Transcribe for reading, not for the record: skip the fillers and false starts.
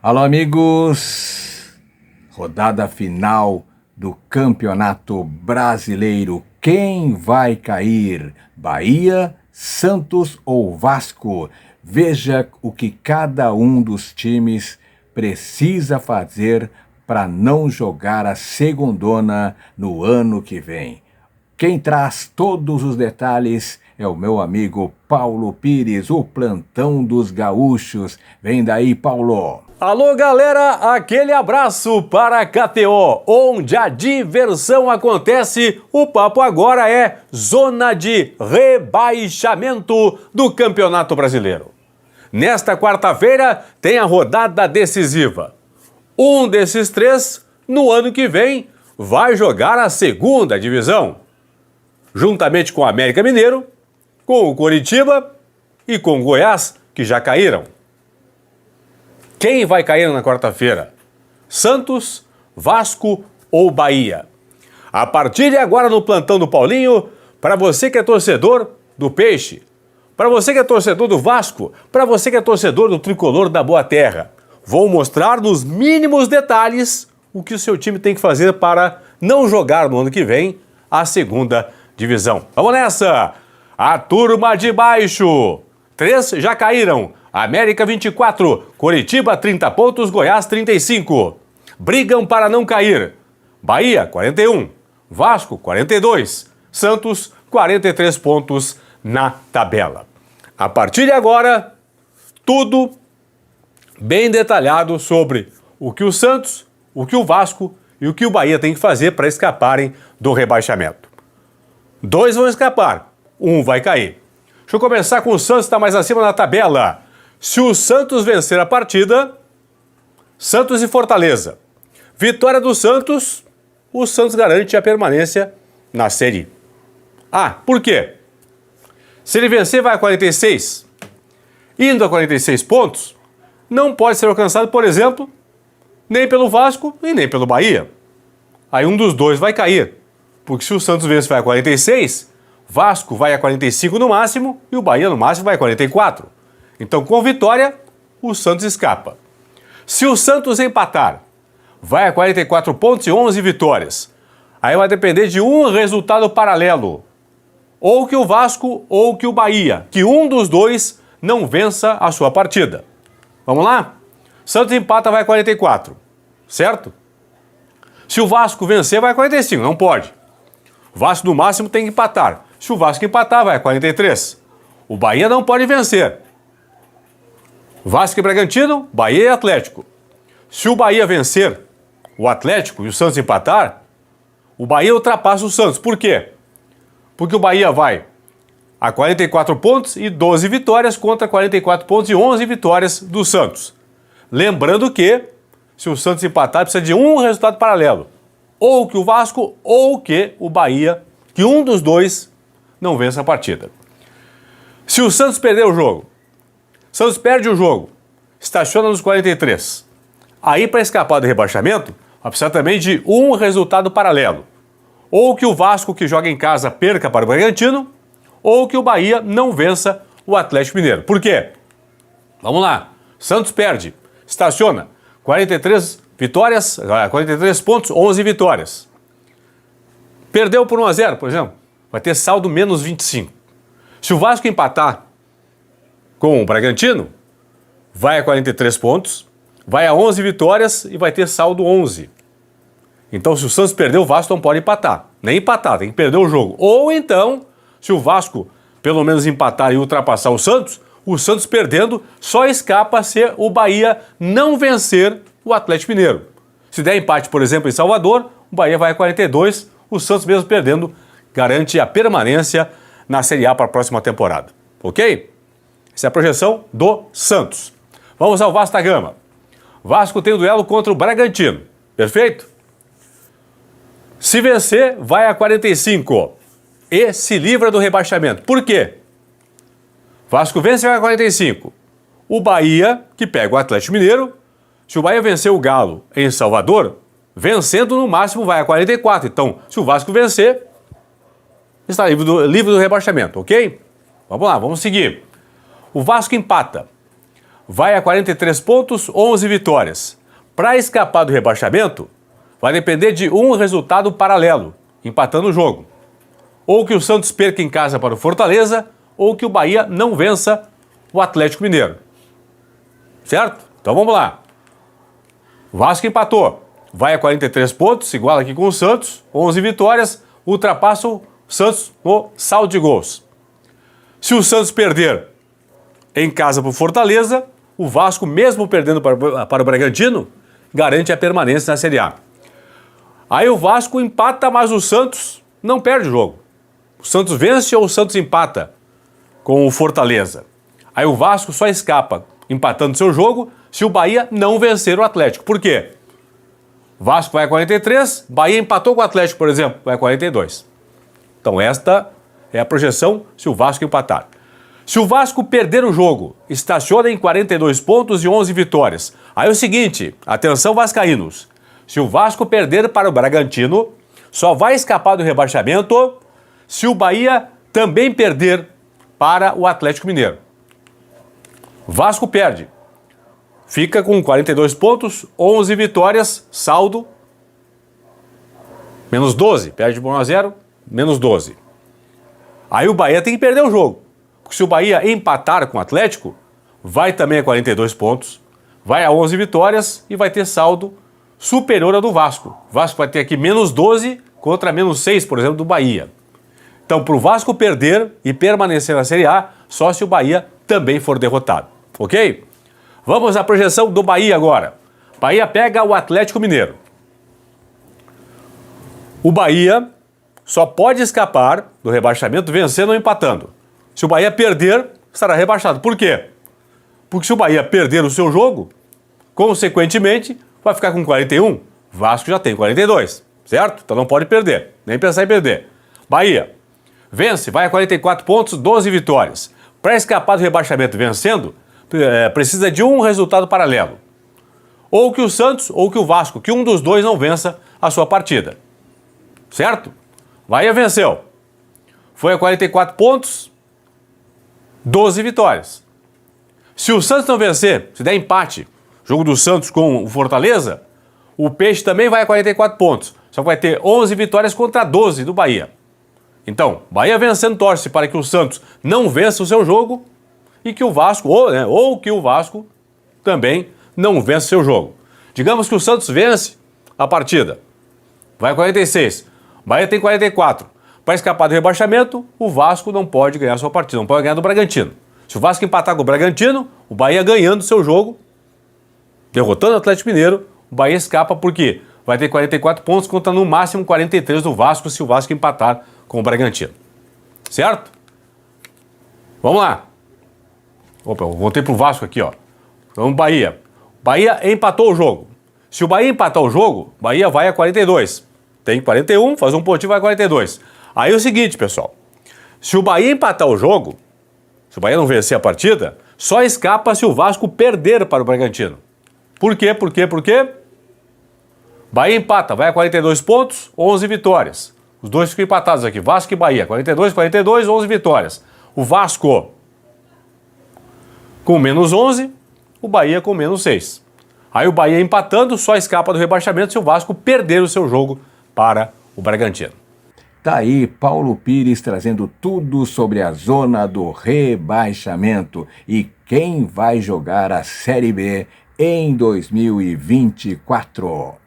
Alô, amigos! Rodada final do Campeonato Brasileiro. Quem vai cair? Bahia, Santos ou Vasco? Veja o que cada um dos times precisa fazer para não jogar a segundona no ano que vem. Quem traz todos os detalhes é o meu amigo Paulo Pires, o plantão dos gaúchos. Vem daí, Paulo! Alô, galera, aquele abraço para a KTO, onde a diversão acontece. O papo agora é zona de rebaixamento do Campeonato Brasileiro. Nesta quarta-feira tem a rodada decisiva. Um desses três, no ano que vem, vai jogar a segunda divisão, juntamente com o América Mineiro, com o Coritiba e com o Goiás, que já caíram. Quem vai cair na quarta-feira? Santos, Vasco ou Bahia? A partir de agora no plantão do Paulinho, para você que é torcedor do Peixe, para você que é torcedor do Vasco, para você que é torcedor do Tricolor da Boa Terra, vou mostrar nos mínimos detalhes o que o seu time tem que fazer para não jogar no ano que vem a segunda divisão. Vamos nessa! A turma de baixo. 3 já caíram. América 24, Coritiba 30 pontos, Goiás 35. Brigam para não cair. Bahia 41, Vasco 42, Santos 43 pontos na tabela. A partir de agora, tudo bem detalhado sobre o que o Santos, o que o Vasco e o que o Bahia tem que fazer para escaparem do rebaixamento. 2 vão escapar, 1 vai cair. Deixa eu começar com o Santos, que está mais acima na tabela. Se o Santos vencer a partida, Santos e Fortaleza. Vitória do Santos, o Santos garante a permanência na Série A. Por quê? Se ele vencer, vai a 46. Indo a 46 pontos, não pode ser alcançado, por exemplo, nem pelo Vasco e nem pelo Bahia. Aí um dos dois vai cair. Porque se o Santos vence, vai a 46, Vasco vai a 45 no máximo e o Bahia no máximo vai a 44. Então, com vitória, o Santos escapa. Se o Santos empatar, vai a 44 pontos e 11 vitórias. Aí vai depender de um resultado paralelo. Ou que o Vasco ou que o Bahia. Que um dos dois não vença a sua partida. Vamos lá? Santos empata, vai a 44. Certo? Se o Vasco vencer, vai a 45. Não pode. O Vasco, no máximo, tem que empatar. Se o Vasco empatar, vai a 43. O Bahia não pode vencer. Vasco e Bragantino, Bahia e Atlético. Se o Bahia vencer o Atlético e o Santos empatar, o Bahia ultrapassa o Santos. Por quê? Porque o Bahia vai a 44 pontos e 12 vitórias contra 44 pontos e 11 vitórias do Santos. Lembrando que, se o Santos empatar, precisa de um resultado paralelo. Ou que o Vasco ou que o Bahia, que um dos dois não vença a partida. Se o Santos perder o jogo, Santos perde o jogo, estaciona nos 43. Aí, para escapar do rebaixamento, vai precisar também de um resultado paralelo. Ou que o Vasco, que joga em casa, perca para o Bragantino, ou que o Bahia não vença o Atlético Mineiro. Por quê? Vamos lá. Santos perde, estaciona, 43 vitórias, 43 pontos, 11 vitórias. Perdeu por 1-0, por exemplo, vai ter saldo menos 25. Se o Vasco empatar com o Bragantino, vai a 43 pontos, vai a 11 vitórias e vai ter saldo 11. Então, se o Santos perder, o Vasco não pode empatar. Nem empatar, tem que perder o jogo. Ou então, se o Vasco pelo menos empatar e ultrapassar o Santos perdendo, só escapa se o Bahia não vencer o Atlético Mineiro. Se der empate, por exemplo, em Salvador, o Bahia vai a 42, o Santos mesmo perdendo garante a permanência na Série A para a próxima temporada. Ok? Essa é a projeção do Santos. Vamos ao Vasco da Gama. Vasco tem o duelo contra o Bragantino. Perfeito? Se vencer, vai a 45 e se livra do rebaixamento. Por quê? Vasco vence e vai a 45. O Bahia, que pega o Atlético Mineiro, se o Bahia vencer o Galo em Salvador, vencendo no máximo vai a 44. Então, se o Vasco vencer, está livre do rebaixamento, ok? Vamos lá, vamos seguir. O Vasco empata. vai a 43 pontos, 11 vitórias. Para escapar do rebaixamento, vai depender de um resultado paralelo, empatando o jogo. Ou que o Santos perca em casa para o Fortaleza, ou que o Bahia não vença o Atlético Mineiro. Certo? Então vamos lá. Vasco empatou. Vai a 43 pontos, igual aqui com o Santos, 11 vitórias, ultrapassa o Santos no saldo de gols. Se o Santos perder em casa para o Fortaleza, o Vasco, mesmo perdendo para o Bragantino, garante a permanência na Série A. Aí o Vasco empata, mas o Santos não perde o jogo. O Santos vence ou o Santos empata com o Fortaleza. Aí o Vasco só escapa empatando seu jogo se o Bahia não vencer o Atlético. Por quê? Vasco vai a 43, Bahia empatou com o Atlético, por exemplo, vai a 42. Então esta é a projeção se o Vasco empatar. Se o Vasco perder o jogo, estaciona em 42 pontos e 11 vitórias. Aí é o seguinte, atenção vascaínos, se o Vasco perder para o Bragantino, só vai escapar do rebaixamento se o Bahia também perder para o Atlético Mineiro. Vasco perde. Fica com 42 pontos, 11 vitórias, saldo menos 12. Perde por 1 a 0, menos 12. Aí o Bahia tem que perder o jogo. Porque se o Bahia empatar com o Atlético, vai também a 42 pontos, vai a 11 vitórias e vai ter saldo superior ao do Vasco. O Vasco vai ter aqui menos 12 contra menos 6, por exemplo, do Bahia. Então, para o Vasco perder e permanecer na Série A, só se o Bahia também for derrotado. Ok? Vamos à projeção do Bahia agora. Bahia pega o Atlético Mineiro. O Bahia só pode escapar do rebaixamento vencendo ou empatando. Se o Bahia perder, estará rebaixado. Por quê? Porque se o Bahia perder o seu jogo, consequentemente, vai ficar com 41. Vasco já tem 42, certo? Então não pode perder, nem pensar em perder. Bahia vence, vai a 44 pontos, 12 vitórias. Para escapar do rebaixamento vencendo, precisa de um resultado paralelo. Ou que o Santos ou que o Vasco, que um dos dois não vença a sua partida. Certo? Bahia venceu. Foi a 44 pontos, 12 vitórias. Se o Santos não vencer, se der empate, jogo do Santos com o Fortaleza, o Peixe também vai a 44 pontos. Só vai ter 11 vitórias contra 12 do Bahia. Então, Bahia vencendo torce para que o Santos não vença o seu jogo e que o Vasco, ou que o Vasco também não vença o seu jogo. Digamos que o Santos vence a partida. Vai a 46. Bahia tem 44. Para escapar do rebaixamento, o Vasco não pode ganhar sua partida, não pode ganhar do Bragantino. Se o Vasco empatar com o Bragantino, o Bahia ganhando seu jogo, derrotando o Atlético Mineiro, o Bahia escapa porque vai ter 44 pontos contra no máximo 43 do Vasco se o Vasco empatar com o Bragantino. Certo? Vamos lá. Opa, eu voltei pro Vasco aqui, ó. Vamos Bahia. Bahia empatou o jogo. Se o Bahia empatar o jogo, Bahia vai a 42. Tem 41, faz um pontinho, vai a 42. Aí é o seguinte, pessoal. Se o Bahia empatar o jogo, se o Bahia não vencer a partida, só escapa se o Vasco perder para o Bragantino. Por quê? Por quê? Bahia empata, vai a 42 pontos, 11 vitórias. Os dois ficam empatados aqui, Vasco e Bahia. 42, 11 vitórias. O Vasco com menos 11, o Bahia com menos 6. Aí o Bahia empatando só escapa do rebaixamento se o Vasco perder o seu jogo para o Bragantino. Tá aí Paulo Pires trazendo tudo sobre a zona do rebaixamento e quem vai jogar a Série B em 2024.